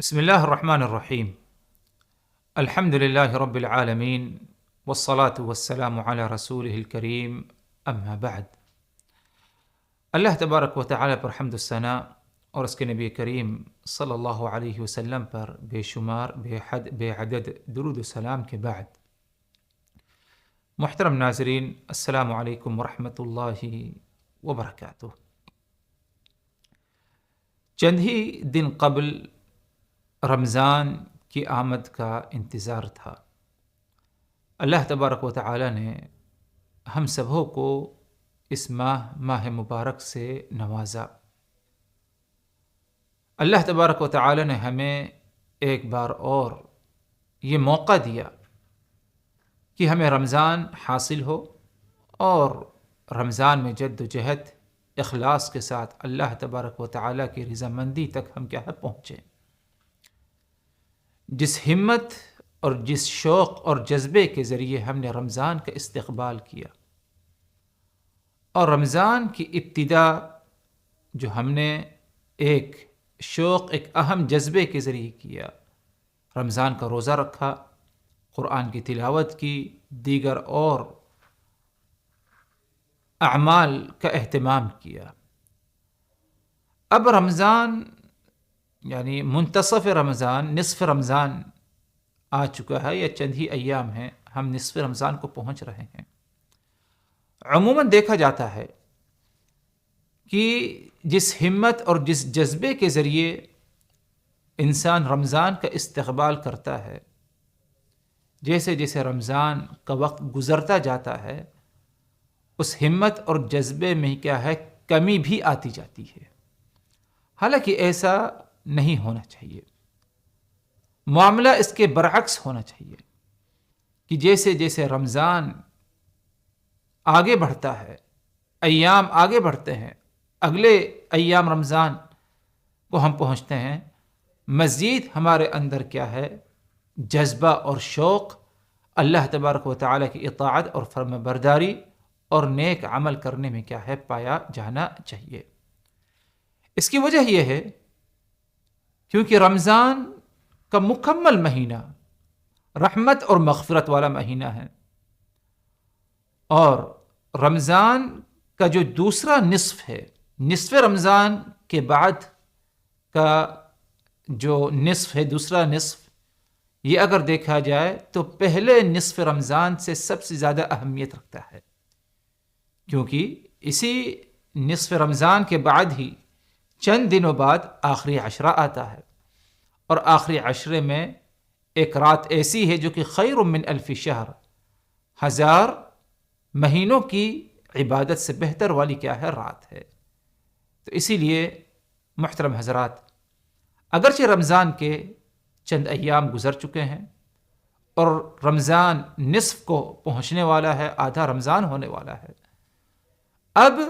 بسم الله الرحمن الرحيم. الحمد لله رب العالمين والصلاة والسلام على رسوله الكريم اما بعد. اللہ تبارک و تعالی پر حمد و ثنا اور اس کے نبی کریم صلی اللہ علیہ وسلم پر بے شمار بے عدد درود و سلام کے بعد، محترم ناظرین، السلام علیکم ورحمۃ اللہ وبرکاتہ۔ چند ہی دن قبل رمضان کی آمد کا انتظار تھا۔ اللہ تبارک و تعالی نے ہم سبوں کو اس ماہ مبارک سے نوازا۔ اللہ تبارک و تعالی نے ہمیں ایک بار اور یہ موقع دیا کہ ہمیں رمضان حاصل ہو اور رمضان میں جد و جہد اخلاص کے ساتھ اللہ تبارک و تعالی کی رضامندی تک ہم کیا ہے پہنچیں۔ جس ہمت اور جس شوق اور جذبے کے ذریعے ہم نے رمضان کا استقبال کیا اور رمضان کی ابتدا جو ہم نے ایک شوق، ایک اہم جذبے کے ذریعے کیا، رمضان کا روزہ رکھا، قرآن کی تلاوت کی، دیگر اور اعمال کا اہتمام کیا۔ اب رمضان یعنی منتصف رمضان، نصف رمضان آ چکا ہے، یا چند ہی ایام ہیں ہم نصف رمضان کو پہنچ رہے ہیں۔ عموماً دیکھا جاتا ہے کہ جس ہمت اور جس جذبے کے ذریعے انسان رمضان کا استقبال کرتا ہے، جیسے جیسے رمضان کا وقت گزرتا جاتا ہے، اس ہمت اور جذبے میں کیا ہے کمی بھی آتی جاتی ہے۔ حالانکہ ایسا نہیں ہونا چاہیے، معاملہ اس کے برعکس ہونا چاہیے کہ جیسے جیسے رمضان آگے بڑھتا ہے، ایام آگے بڑھتے ہیں، اگلے ایام رمضان کو ہم پہنچتے ہیں، مزید ہمارے اندر کیا ہے جذبہ اور شوق اللہ تبارک و تعالی کی اطاعت اور فرما برداری اور نیک عمل کرنے میں کیا ہے پایا جانا چاہیے۔ اس کی وجہ یہ ہے کیونکہ رمضان کا مکمل مہینہ رحمت اور مغفرت والا مہینہ ہے، اور رمضان کا جو دوسرا نصف ہے، نصف رمضان کے بعد کا جو نصف ہے، دوسرا نصف، یہ اگر دیکھا جائے تو پہلے نصف رمضان سے سب سے زیادہ اہمیت رکھتا ہے، کیونکہ اسی نصف رمضان کے بعد ہی چند دنوں بعد آخری عشرہ آتا ہے، اور آخری عشرے میں ایک رات ایسی ہے جو کہ خیر من الف شہر، 1000 مہینوں کی عبادت سے بہتر والی کیا ہے رات ہے۔ تو اسی لیے محترم حضرات، اگرچہ رمضان کے چند ایام گزر چکے ہیں اور رمضان نصف کو پہنچنے والا ہے، آدھا رمضان ہونے والا ہے، اب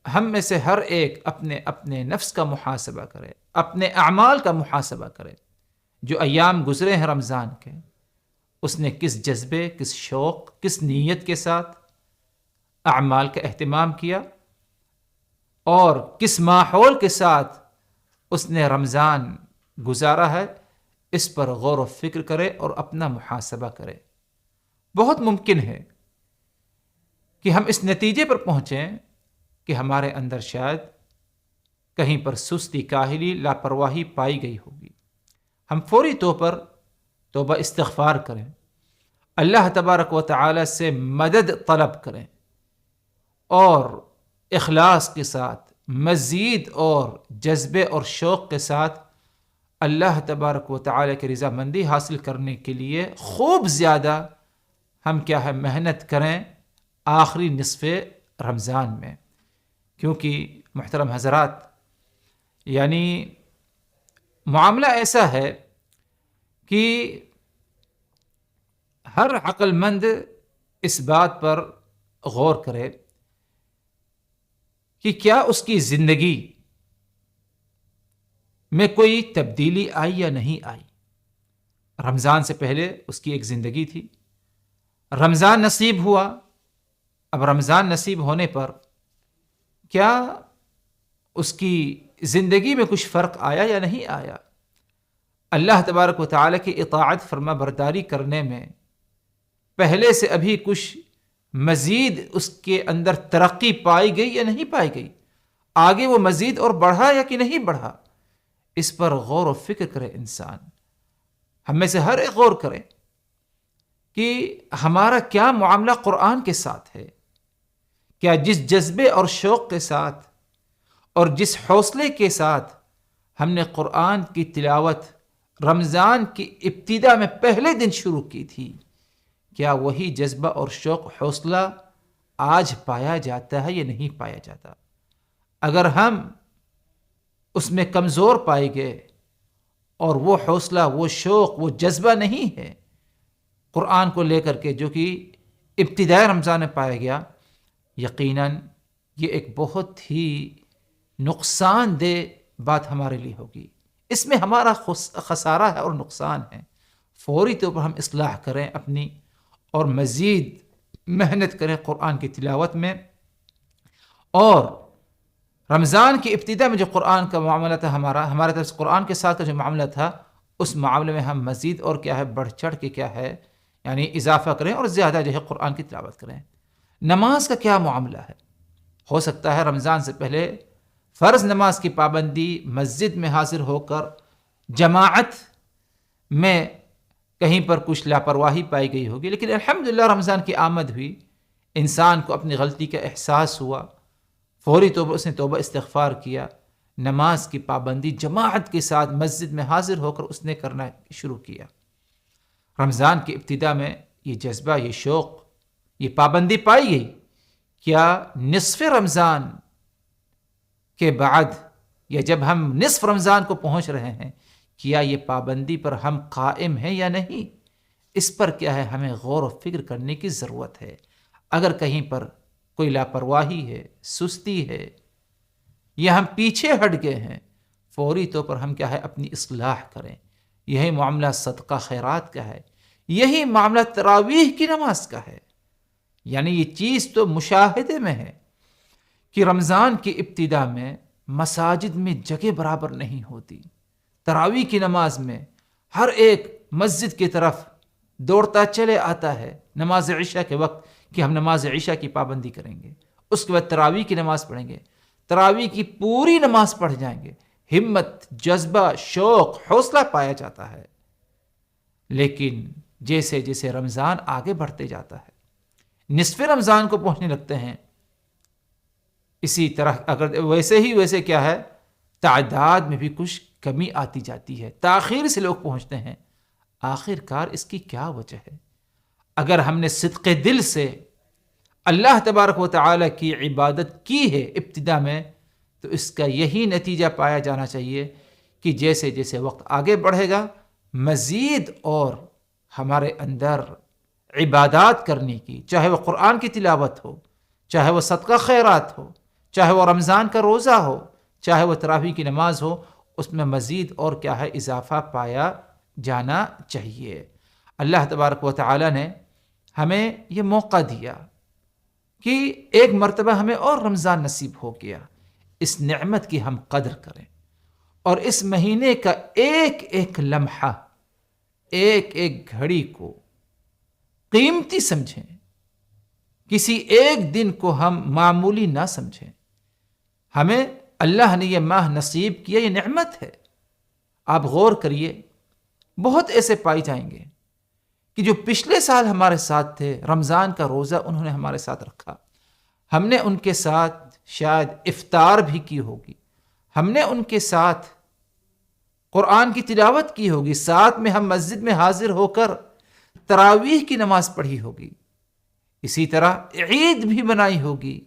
ہم میں سے ہر ایک اپنے اپنے نفس کا محاسبہ کرے، اپنے اعمال کا محاسبہ کرے۔ جو ایام گزرے ہیں رمضان کے، اس نے کس جذبے، کس شوق، کس نیت کے ساتھ اعمال کا اہتمام کیا، اور کس ماحول کے ساتھ اس نے رمضان گزارا ہے، اس پر غور و فکر کرے اور اپنا محاسبہ کرے۔ بہت ممکن ہے کہ ہم اس نتیجے پر پہنچیں کہ ہمارے اندر شاید کہیں پر سستی، کاہلی، لاپرواہی پائی گئی ہوگی۔ ہم فوری طور پر توبہ استغفار کریں، اللہ تبارک و تعالی سے مدد طلب کریں، اور اخلاص کے ساتھ، مزید اور جذبے اور شوق کے ساتھ اللہ تبارک و تعالی کی رضامندی حاصل کرنے کے لیے خوب زیادہ ہم کیا ہے محنت کریں آخری نصف رمضان میں۔ کیونکہ محترم حضرات، یعنی معاملہ ایسا ہے کہ ہر عقل مند اس بات پر غور کرے کہ کیا اس کی زندگی میں کوئی تبدیلی آئی یا نہیں آئی۔ رمضان سے پہلے اس کی ایک زندگی تھی، رمضان نصیب ہوا، اب رمضان نصیب ہونے پر کیا اس کی زندگی میں کچھ فرق آیا یا نہیں آیا؟ اللہ تبارک و تعالیٰ کی اطاعت فرما برداری کرنے میں پہلے سے ابھی کچھ مزید اس کے اندر ترقی پائی گئی یا نہیں پائی گئی، آگے وہ مزید اور بڑھا یا کہ نہیں بڑھا، اس پر غور و فکر کرے انسان۔ ہم میں سے ہر ایک غور کرے کہ ہمارا کیا معاملہ قرآن کے ساتھ ہے، کیا جس جذبے اور شوق کے ساتھ اور جس حوصلے کے ساتھ ہم نے قرآن کی تلاوت رمضان کی ابتدا میں پہلے دن شروع کی تھی، کیا وہی جذبہ اور شوق حوصلہ آج پایا جاتا ہے یا نہیں پایا جاتا؟ اگر ہم اس میں کمزور پائے گئے اور وہ حوصلہ، وہ شوق، وہ جذبہ نہیں ہے قرآن کو لے کر کے جو کہ ابتدائی رمضان میں پایا گیا، یقیناً یہ ایک بہت ہی نقصان دہ بات ہمارے لیے ہوگی۔ اس میں ہمارا خسارہ ہے اور نقصان ہے۔ فوری طور پر ہم اصلاح کریں اپنی اور مزید محنت کریں قرآن کی تلاوت میں، اور رمضان کی ابتدا میں جو قرآن کا معاملہ تھا، ہمارے طرف سے قرآن کے ساتھ کا جو معاملہ تھا، اس معاملے میں ہم مزید اور کیا ہے بڑھ چڑھ کے کیا ہے یعنی اضافہ کریں اور زیادہ جو ہے قرآن کی تلاوت کریں۔ نماز کا کیا معاملہ ہے؟ ہو سکتا ہے رمضان سے پہلے فرض نماز کی پابندی، مسجد میں حاضر ہو کر جماعت میں کہیں پر کچھ لاپرواہی پائی گئی ہوگی، لیکن الحمدللہ رمضان کی آمد ہوئی، انسان کو اپنی غلطی کا احساس ہوا، فوری طور پر اس نے توبہ استغفار کیا، نماز کی پابندی جماعت کے ساتھ مسجد میں حاضر ہو کر اس نے کرنا شروع کیا۔ رمضان کی ابتدا میں یہ جذبہ، یہ شوق، یہ پابندی پائی گئی۔ کیا نصف رمضان کے بعد یا جب ہم نصف رمضان کو پہنچ رہے ہیں، کیا یہ پابندی پر ہم قائم ہیں یا نہیں؟ اس پر کیا ہے ہمیں غور و فکر کرنے کی ضرورت ہے۔ اگر کہیں پر کوئی لاپرواہی ہے، سستی ہے، یا ہم پیچھے ہٹ گئے ہیں، فوری طور پر ہم کیا ہے اپنی اصلاح کریں۔ یہی معاملہ صدقہ خیرات کا ہے، یہی معاملہ تراویح کی نماز کا ہے۔ یعنی یہ چیز تو مشاہدے میں ہے کہ رمضان کی ابتدا میں مساجد میں جگہ برابر نہیں ہوتی۔ تراویح کی نماز میں ہر ایک مسجد کی طرف دوڑتا چلے آتا ہے نماز عشاء کے وقت کہ ہم نماز عشاء کی پابندی کریں گے، اس کے بعد تراویح کی نماز پڑھیں گے، تراویح کی پوری نماز پڑھ جائیں گے۔ ہمت، جذبہ، شوق، حوصلہ پایا جاتا ہے۔ لیکن جیسے جیسے رمضان آگے بڑھتے جاتا ہے، نصف رمضان کو پہنچنے لگتے ہیں، اسی طرح اگر ویسے کیا ہے تعداد میں بھی کچھ کمی آتی جاتی ہے، تاخیر سے لوگ پہنچتے ہیں۔ آخر کار اس کی کیا وجہ ہے؟ اگر ہم نے صدق دل سے اللہ تبارک و تعالی کی عبادت کی ہے ابتدا میں، تو اس کا یہی نتیجہ پایا جانا چاہیے کہ جیسے جیسے وقت آگے بڑھے گا، مزید اور ہمارے اندر عبادات کرنے کی، چاہے وہ قرآن کی تلاوت ہو، چاہے وہ صدقہ خیرات ہو، چاہے وہ رمضان کا روزہ ہو، چاہے وہ تراویح کی نماز ہو، اس میں مزید اور کیا ہے اضافہ پایا جانا چاہیے۔ اللہ تبارک و تعالی نے ہمیں یہ موقع دیا کہ ایک مرتبہ ہمیں اور رمضان نصیب ہو گیا، اس نعمت کی ہم قدر کریں اور اس مہینے کا ایک ایک لمحہ، ایک ایک گھڑی کو قیمتی سمجھیں، کسی ایک دن کو ہم معمولی نہ سمجھیں۔ ہمیں اللہ نے یہ ماہ نصیب کیا، یہ نعمت ہے۔ آپ غور کریے، بہت ایسے پائے جائیں گے کہ جو پچھلے سال ہمارے ساتھ تھے، رمضان کا روزہ انہوں نے ہمارے ساتھ رکھا، ہم نے ان کے ساتھ شاید افطار بھی کی ہوگی، ہم نے ان کے ساتھ قرآن کی تلاوت کی ہوگی، ساتھ میں ہم مسجد میں حاضر ہو کر تراویح کی نماز پڑھی ہوگی، اسی طرح عید بھی منائی ہوگی،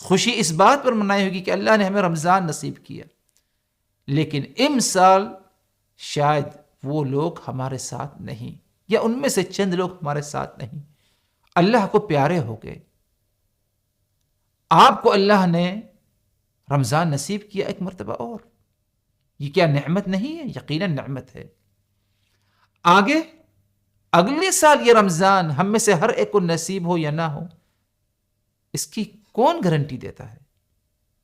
خوشی اس بات پر منائی ہوگی کہ اللہ نے ہمیں رمضان نصیب کیا۔ لیکن امسال شاید وہ لوگ ہمارے ساتھ نہیں، یا ان میں سے چند لوگ ہمارے ساتھ نہیں، اللہ کو پیارے ہو گئے۔ آپ کو اللہ نے رمضان نصیب کیا ایک مرتبہ اور، یہ کیا نعمت نہیں ہے؟ یقیناً نعمت ہے۔ آگے اگلے سال یہ رمضان ہم میں سے ہر ایک کو نصیب ہو یا نہ ہو، اس کی کون گارنٹی دیتا ہے؟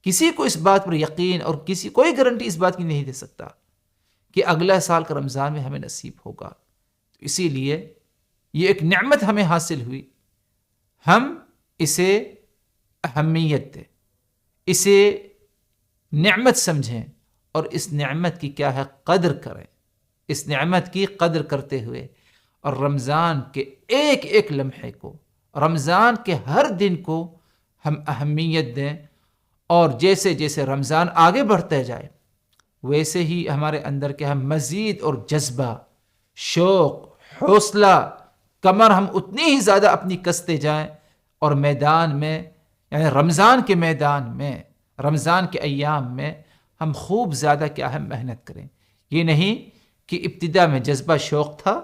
کسی کو اس بات پر یقین اور کوئی گارنٹی اس بات کی نہیں دے سکتا، کہ اگلا سال کا رمضان میں ہمیں نصیب ہوگا. اسی لیے یہ ایک نعمت ہمیں حاصل ہوئی، ہم اسے اہمیت دیں، اسے نعمت سمجھیں اور اس نعمت کی کیا ہے قدر کریں. اس نعمت کی قدر کرتے ہوئے اور رمضان کے ایک ایک لمحے کو، رمضان کے ہر دن کو ہم اہمیت دیں. اور جیسے جیسے رمضان آگے بڑھتا جائے ویسے ہی ہمارے اندر کیا ہے مزید اور جذبہ، شوق، حوصلہ، کمر ہم اتنی ہی زیادہ اپنی کستے جائیں اور میدان میں، یعنی رمضان کے میدان میں، رمضان کے ایام میں ہم خوب زیادہ کیا ہے محنت کریں. یہ نہیں کہ ابتدا میں جذبہ شوق تھا،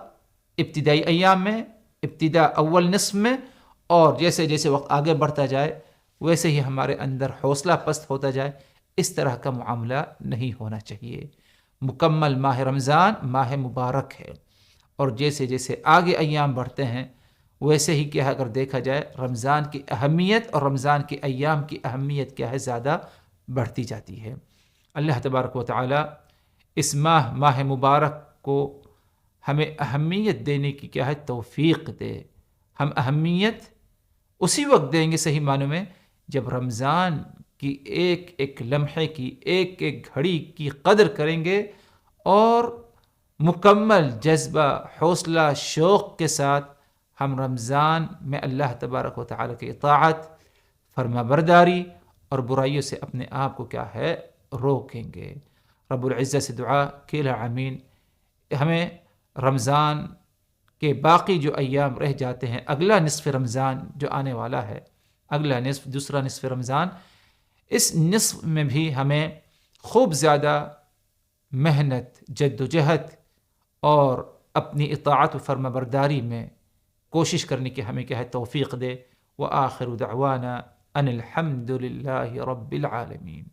ابتدائی ایام میں، ابتدا اول نصف میں، اور جیسے جیسے وقت آگے بڑھتا جائے ویسے ہی ہمارے اندر حوصلہ پست ہوتا جائے. اس طرح کا معاملہ نہیں ہونا چاہیے. مکمل ماہ رمضان ماہ مبارک ہے، اور جیسے جیسے آگے ایام بڑھتے ہیں ویسے ہی کیا اگر دیکھا جائے رمضان کی اہمیت اور رمضان کے ایام کی اہمیت کیا ہے زیادہ بڑھتی جاتی ہے. اللہ تبارک و تعالی اس ماہ مبارک کو ہمیں اہمیت دینے کی کیا ہے توفیق دے. ہم اہمیت اسی وقت دیں گے صحیح معنوں میں جب رمضان کی ایک ایک لمحے کی، ایک ایک گھڑی کی قدر کریں گے اور مکمل جذبہ، حوصلہ، شوق کے ساتھ ہم رمضان میں اللہ تبارک و تعالیٰ کی اطاعت، فرما برداری اور برائیوں سے اپنے آپ کو کیا ہے روکیں گے. رب العزت سے دعا کہ العالمین ہمیں رمضان کے باقی جو ایام رہ جاتے ہیں، اگلا نصف رمضان جو آنے والا ہے، اگلا نصف، دوسرا نصف رمضان، اس نصف میں بھی ہمیں خوب زیادہ محنت، جد و جہد اور اپنی اطاعت و فرما برداری میں کوشش کرنے کی ہمیں کیا ہے توفیق دے. وآخر دعوانا ان الحمد للہ رب العالمین.